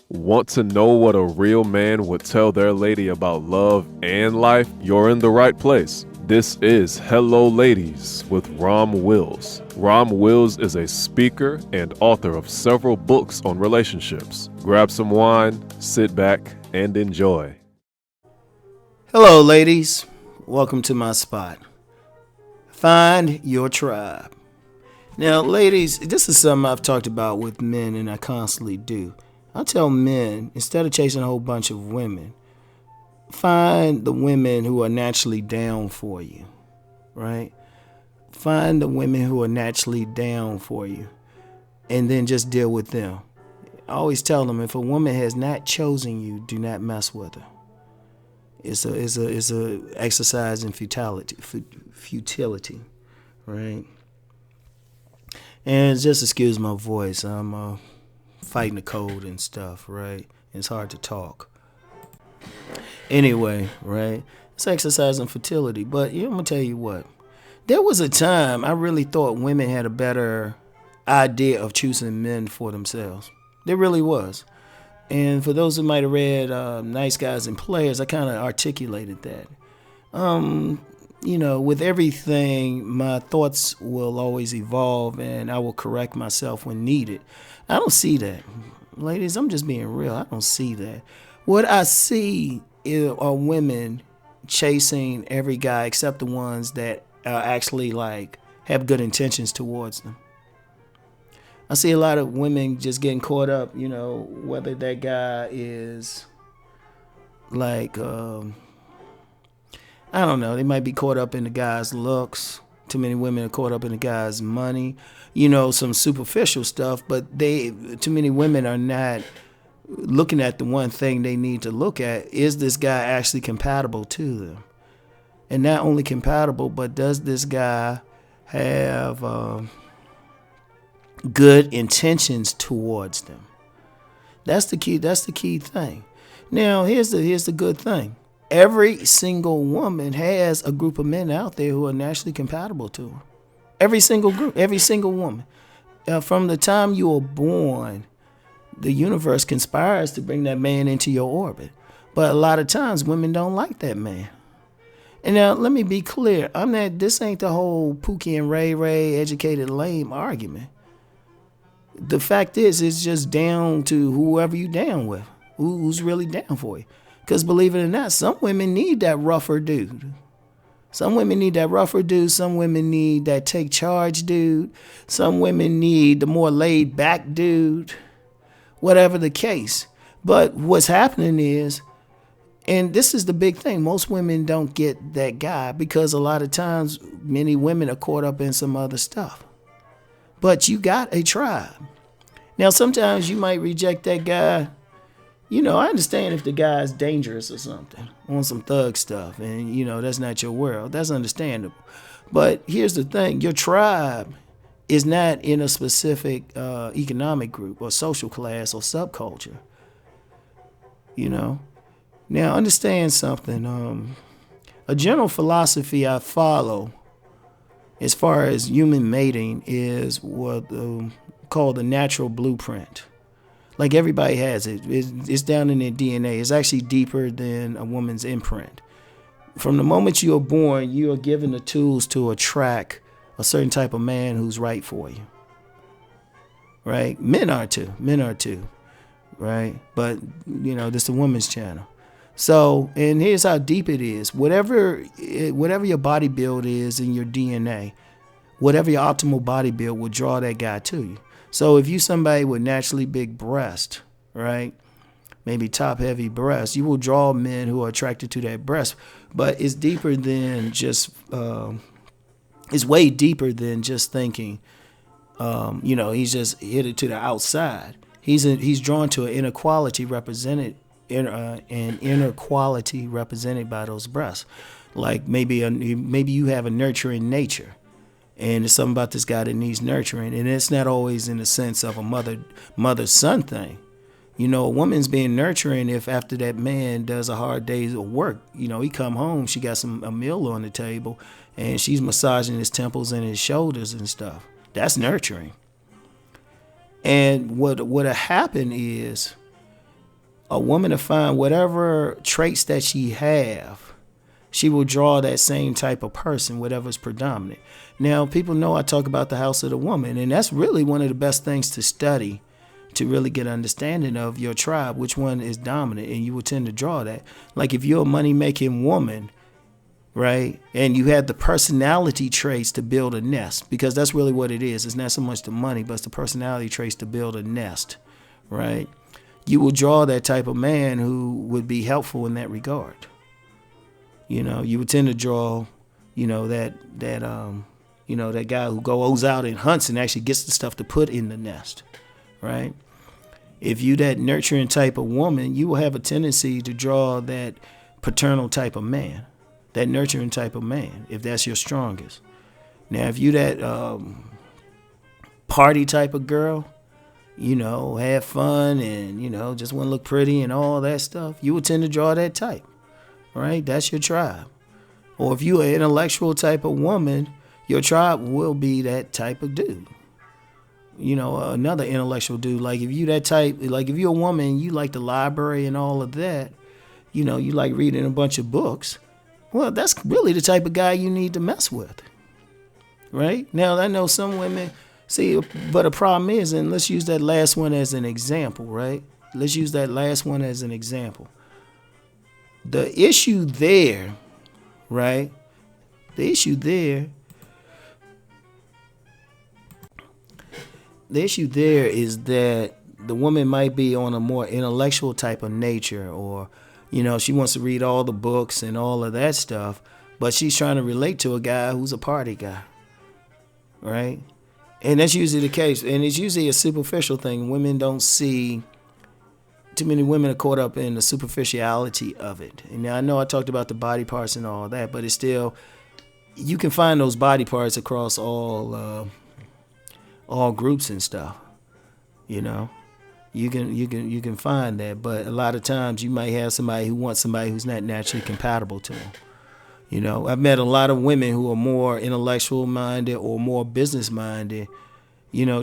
Want to know what a real man would tell their lady about love and life? You're in the right place. This is Hello Ladies with Rom Wills. Rom Wills is a speaker and author of several books on relationships. Grab some wine, sit back, and enjoy. Hello, ladies. Welcome to my spot. Find your tribe. Now, ladies, this is something I've talked about with men, and I constantly do. I tell men, instead of chasing a whole bunch of women, find the women who are naturally down for you, right? Find the women who are naturally down for you, and then just deal with them. I always tell them, if a woman has not chosen you, do not mess with her. It's a exercise in futility, right? And just excuse my voice. I'm fighting a cold and stuff, right? It's hard to talk. Anyway, right? It's exercise in fertility. But I'm gonna tell you what. There was a time I really thought women had a better idea of choosing men for themselves. There really was. And for those who might have read Nice Guys and Players, I kind of articulated that. With everything, my thoughts will always evolve and I will correct myself when needed. I don't see that. Ladies, I'm just being real. I don't see that. What I see are women chasing every guy except the ones that actually have good intentions towards them. I see a lot of women just getting caught up, whether that guy is I don't know, they might be caught up in the guy's looks. Too many women are caught up in the guy's money, some superficial stuff, but too many women are not looking at the one thing they need to look at. Is this guy actually compatible to them? And not only compatible, but does this guy have good intentions towards them? That's the key thing. Now, here's the good thing. Every single woman has a group of men out there who are naturally compatible to her. Every single group, every single woman. From the time you were born, the universe conspires to bring that man into your orbit. But a lot of times, women don't like that man. And now, let me be clear. This ain't the whole Pookie and Ray Ray educated lame argument. The fact is, it's just down to whoever you down with, who's really down for you. Because believe it or not, some women need that rougher dude. Some women need that rougher dude. Some women need that take charge dude. Some women need the more laid back dude. Whatever the case. But what's happening is, and this is the big thing, most women don't get that guy because a lot of times many women are caught up in some other stuff. But you got a tribe. Now, sometimes you might reject that guy. I understand if the guy is dangerous or something, on some thug stuff, and, that's not your world. That's understandable. But here's the thing. Your tribe is not in a specific economic group or social class or subculture. Now, understand something. A general philosophy I follow as far as human mating is what called the natural blueprint. Like everybody has it. It's down in their DNA. It's actually deeper than a woman's imprint. From the moment you are born, you are given the tools to attract a certain type of man who's right for you. Right? Men are too. Right? But, this is a woman's channel. So, and here's how deep it is. Whatever your body build is in your DNA, whatever your optimal body build will draw that guy to you. So if you somebody with naturally big breast, right, maybe top heavy breast, you will draw men who are attracted to that breast. But it's deeper than just, it's way deeper than just thinking, he's just hit it to the outside. He's drawn to an inner quality represented by those breasts. Like maybe you have a nurturing nature. And it's something about this guy that needs nurturing. And it's not always in the sense of a mother-son thing. A woman's being nurturing if after that man does a hard day of work, he come home, she got a meal on the table, and she's massaging his temples and his shoulders and stuff. That's nurturing. And what'll happen is a woman to find whatever traits that she have, she will draw that same type of person, whatever's predominant. Now, people know I talk about the house of the woman, and that's really one of the best things to study to really get understanding of your tribe, which one is dominant, and you will tend to draw that. Like if you're a money-making woman, right, and you have the personality traits to build a nest, because that's really what it is. It's not so much the money, but it's the personality traits to build a nest, right? You will draw that type of man who would be helpful in that regard. You know, you would tend to draw, that guy who goes out and hunts and actually gets the stuff to put in the nest, right? If you that nurturing type of woman, you will have a tendency to draw that paternal type of man, that nurturing type of man, if that's your strongest. Now, if you that party type of girl, have fun and, just want to look pretty and all that stuff, you will tend to draw that type, right? That's your tribe. Or if you're an intellectual type of woman, your tribe will be that type of dude. Another intellectual dude. Like if you that type, like if you're a woman, you like the library and all of that, you like reading a bunch of books. Well, that's really the type of guy you need to mess with, right? Now, I know some women, but the problem is, and let's use that last one as an example, right? Let's use that last one as an example. The issue there, right? The issue there is that the woman might be on a more intellectual type of nature, or she wants to read all the books and all of that stuff, but she's trying to relate to a guy who's a party guy, right? And that's usually the case, and it's usually a superficial thing. Women don't see, too many women are caught up in the superficiality of it. And now I know I talked about the body parts and all that, but it's still, you can find those body parts across all groups and stuff. You can find that, but a lot of times you might have somebody who wants somebody who's not naturally compatible to them. I've met a lot of women who are more intellectual minded or more business minded,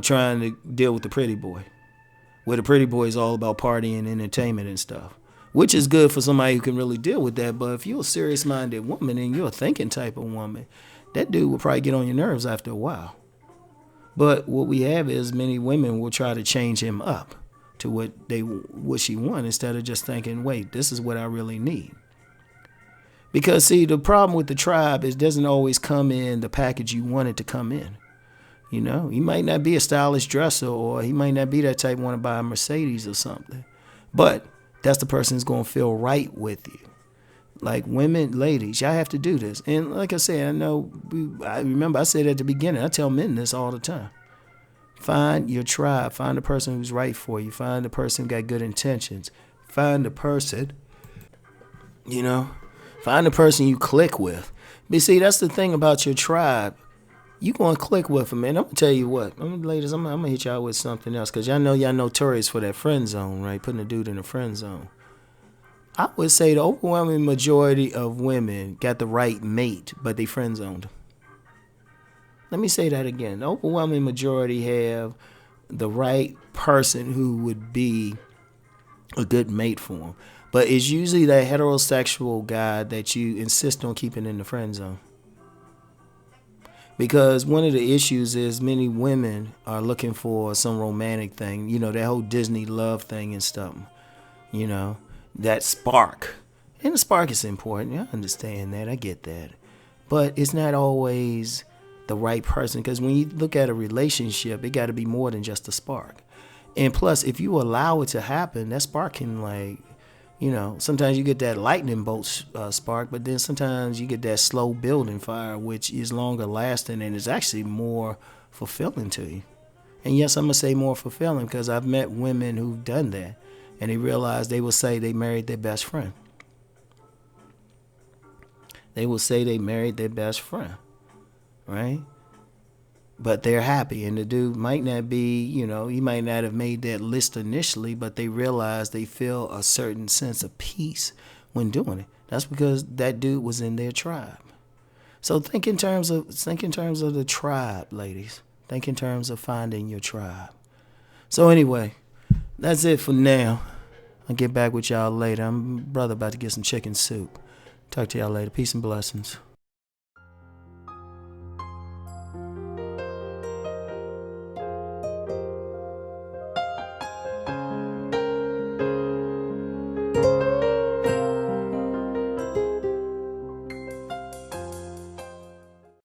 trying to deal with the pretty boy, where the pretty boy is all about partying and entertainment and stuff, which is good for somebody who can really deal with that. But if you're a serious minded woman and you're a thinking type of woman, that dude will probably get on your nerves after a while. But what we have is many women will try to change him up to what she wants, instead of just thinking, wait, this is what I really need. Because, see, the problem with the tribe is it doesn't always come in the package you want it to come in. He might not be a stylish dresser, or he might not be that type want to buy a Mercedes or something. But that's the person who's going to feel right with you. Like women, ladies, y'all have to do this. And like I said, I remember I said at the beginning, I tell men this all the time. Find your tribe. Find the person who's right for you. Find the person who got good intentions. Find the person, find the person you click with. But see, that's the thing about your tribe. You going to click with them, man. I'm going to tell you what. Ladies, I'm going to hit y'all with something else, because y'all know y'all notorious for that friend zone, right? Putting a dude in a friend zone. I would say the overwhelming majority of women got the right mate, but they friend zoned. Let me say that again. The overwhelming majority have the right person who would be a good mate for them. But it's usually that heterosexual guy that you insist on keeping in the friend zone. Because one of the issues is many women are looking for some romantic thing, that whole Disney love thing and stuff, that spark. And the spark is important. I understand that. I get that. But it's not always the right person, because when you look at a relationship, it got to be more than just a spark. And plus, if you allow it to happen, that spark can sometimes you get that lightning bolt spark, but then sometimes you get that slow building fire, which is longer lasting and is actually more fulfilling to you. And yes, I'm going to say more fulfilling, because I've met women who've done that, and they realize they will say they married their best friend. They will say they married their best friend, right? But they're happy, and the dude might not be, he might not have made that list initially, but they realize they feel a certain sense of peace when doing it. That's because that dude was in their tribe. So think in terms of the tribe, ladies. Think in terms of finding your tribe. So anyway, that's it for now. I'll get back with y'all later. I'm brother about to get some chicken soup. Talk to y'all later. Peace and blessings.